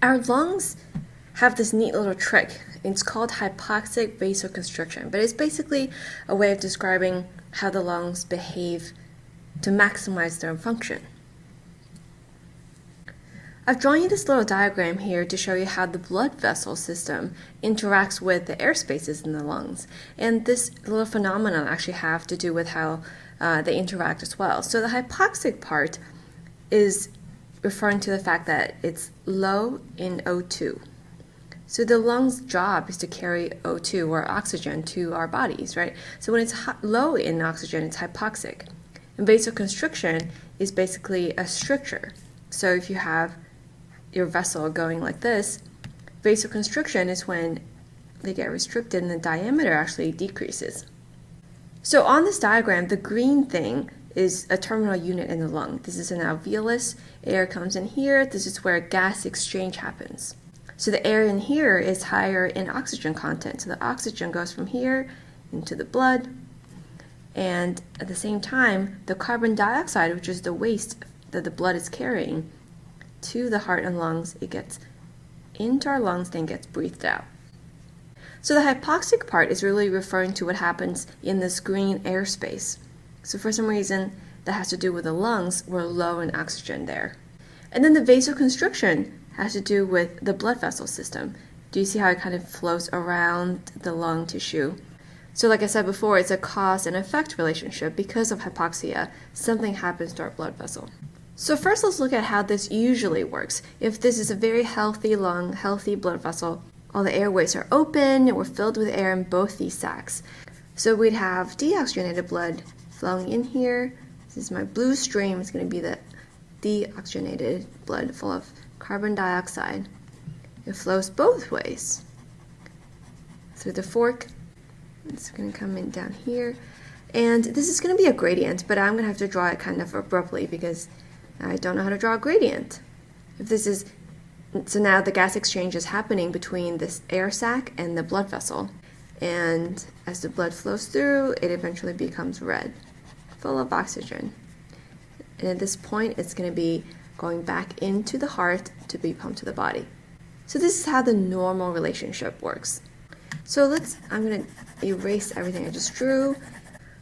Our lungs have this neat little trick. It's called hypoxic vasoconstriction, but it's basically a way of describing how the lungs behave to maximize their function. I've drawn you this little diagram here to show you how the blood vessel system interacts with the air spaces in the lungs. And this little phenomenon actually have to do with how they interact as well. So the hypoxic part is referring to the fact that it's low in O2. So the lungs' job is to carry O2 or oxygen to our bodies, right? So when it's low in oxygen, it's hypoxic. And vasoconstriction is basically a stricture. So if you have your vessel going like this, vasoconstriction is when they get restricted and the diameter actually decreases. So on this diagram, the green thing is a terminal unit in the lung. This is an alveolus. Air comes in here. This is where gas exchange happens. So the air in here is higher in oxygen content. So the oxygen goes from here into the blood. And at the same time, the carbon dioxide, which is the waste that the blood is carrying to the heart and lungs, it gets into our lungs, then gets breathed out. So the hypoxic part is really referring to what happens in this green airspace. So for some reason, that has to do with the lungs. We're low in oxygen there. And then the vasoconstriction has to do with the blood vessel system. Do you see how it kind of flows around the lung tissue? So like I said before, it's a cause and effect relationship. Because of hypoxia, something happens to our blood vessel. So first let's look at how this usually works. If this is a very healthy lung, healthy blood vessel, all the airways are open and we're filled with air in both these sacs. So we'd have deoxygenated blood flowing in here. This is my blue stream. It's going to be the deoxygenated blood full of carbon dioxide. It flows both ways through the fork. It's going to come in down here. And this is going to be a gradient, but I'm going to have to draw it kind of abruptly because I don't know how to draw a gradient. So now the gas exchange is happening between this air sac and the blood vessel. And as the blood flows through, it eventually becomes red, full of oxygen. And at this point, it's going to be going back into the heart to be pumped to the body. So this is how the normal relationship works. So I'm going to erase everything I just drew.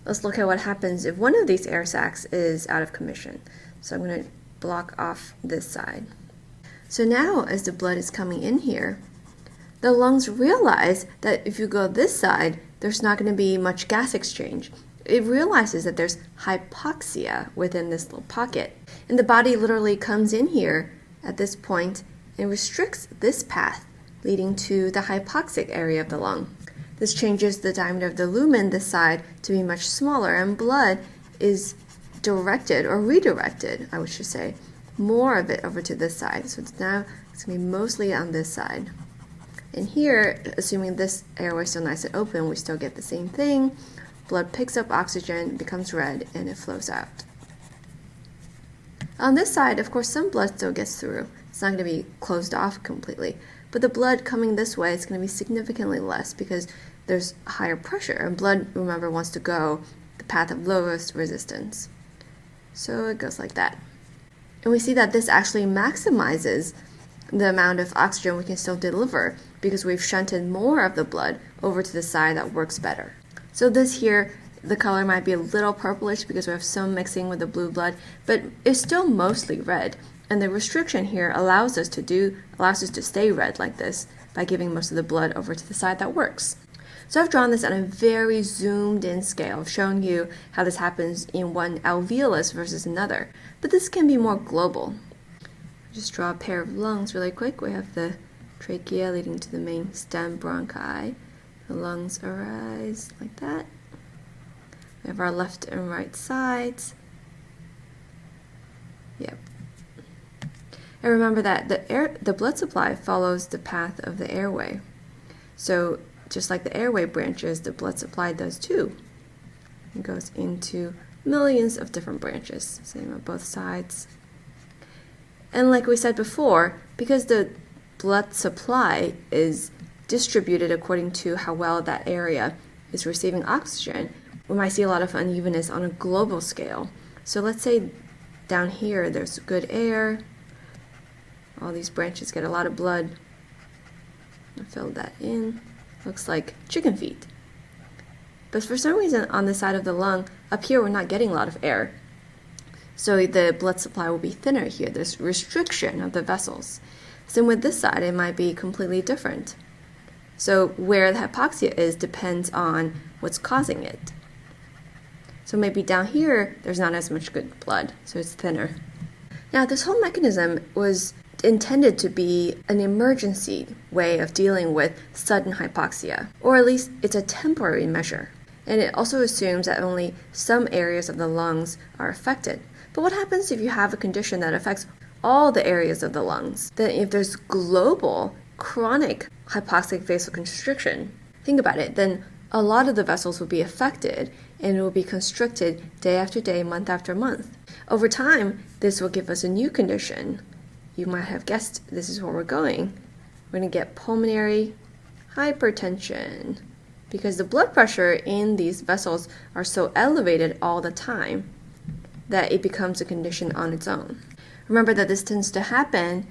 Let's look at what happens if one of these air sacs is out of commission. So I'm going to block off this side. So now as the blood is coming in here, the lungs realize that if you go this side, there's not going to be much gas exchange. It realizes that there's hypoxia within this little pocket. And the body literally comes in here at this point and restricts this path, leading to the hypoxic area of the lung. This changes the diameter of the lumen this side to be much smaller, and blood is directed or redirected, I should say, more of it over to this side. So now it's going to be mostly on this side. And here, assuming this airway is still nice and open, we still get the same thing. Blood picks up oxygen, becomes red, and it flows out. On this side, of course, some blood still gets through. It's not going to be closed off completely. But the blood coming this way is going to be significantly less because there's higher pressure. And blood, remember, wants to go the path of lowest resistance. So it goes like that. And we see that this actually maximizes the amount of oxygen we can still deliver because we've shunted more of the blood over to the side that works better. So this here, the color might be a little purplish because we have some mixing with the blue blood, but it's still mostly red. And the restriction here allows us to stay red like this by giving most of the blood over to the side that works. So I've drawn this on a very zoomed in scale. I've shown you how this happens in one alveolus versus another, but this can be more global. Just draw a pair of lungs really quick. We have the trachea leading to the main stem bronchi. The lungs arise like that. We have our left and right sides. Yep. And remember that the blood supply follows the path of the airway. So just like the airway branches, the blood supply does too. It goes into millions of different branches, same on both sides. And like we said before, because the blood supply is distributed according to how well that area is receiving oxygen, we might see a lot of unevenness on a global scale. So let's say down here there's good air, all these branches get a lot of blood. I'll fill that in. Looks like chicken feet. But for some reason on the side of the lung, up here we're not getting a lot of air. So the blood supply will be thinner here. There's restriction of the vessels. Same with this side, it might be completely different. So where the hypoxia is depends on what's causing it. So maybe down here, there's not as much good blood, so it's thinner. Now, this whole mechanism was intended to be an emergency way of dealing with sudden hypoxia, or at least it's a temporary measure. And it also assumes that only some areas of the lungs are affected. But what happens if you have a condition that affects all the areas of the lungs? Then if there's global, chronic hypoxic vasoconstriction, think about it, then a lot of the vessels will be affected and it will be constricted day after day, month after month. Over time, this will give us a new condition. You might have guessed this is where we're going. We're going to get pulmonary hypertension because the blood pressure in these vessels are so elevated all the time that it becomes a condition on its own. Remember that this tends to happen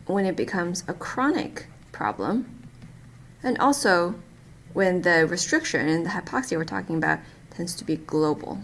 when it becomes a chronic problem, and also when the restriction and the hypoxia we're talking about tends to be global,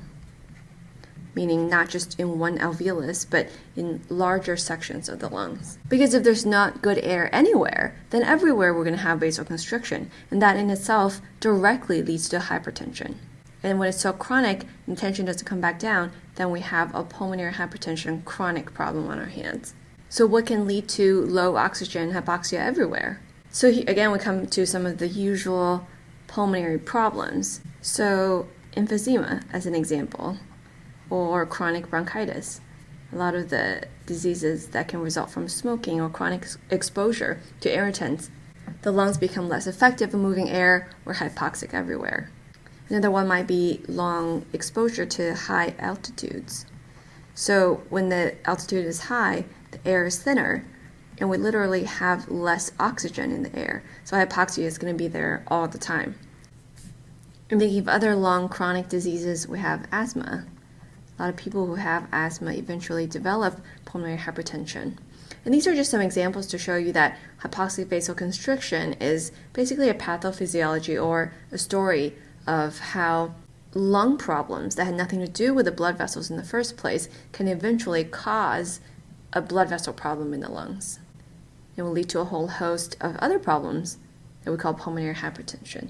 meaning not just in one alveolus, but in larger sections of the lungs. Because if there's not good air anywhere, then everywhere we're going to have vasoconstriction, and that in itself directly leads to hypertension. And when it's so chronic and tension doesn't come back down, then we have a pulmonary hypertension chronic problem on our hands. So what can lead to low oxygen hypoxia everywhere? So again, we come to some of the usual pulmonary problems. So emphysema, as an example, or chronic bronchitis. A lot of the diseases that can result from smoking or chronic exposure to irritants, the lungs become less effective in moving air or hypoxic everywhere. Another one might be long exposure to high altitudes. So when the altitude is high, the air is thinner, and we literally have less oxygen in the air. So hypoxia is going to be there all the time. And thinking of other long chronic diseases, we have asthma. A lot of people who have asthma eventually develop pulmonary hypertension. And these are just some examples to show you that hypoxic vasoconstriction is basically a pathophysiology or a story of how lung problems that had nothing to do with the blood vessels in the first place can eventually cause a blood vessel problem in the lungs. It will lead to a whole host of other problems that we call pulmonary hypertension.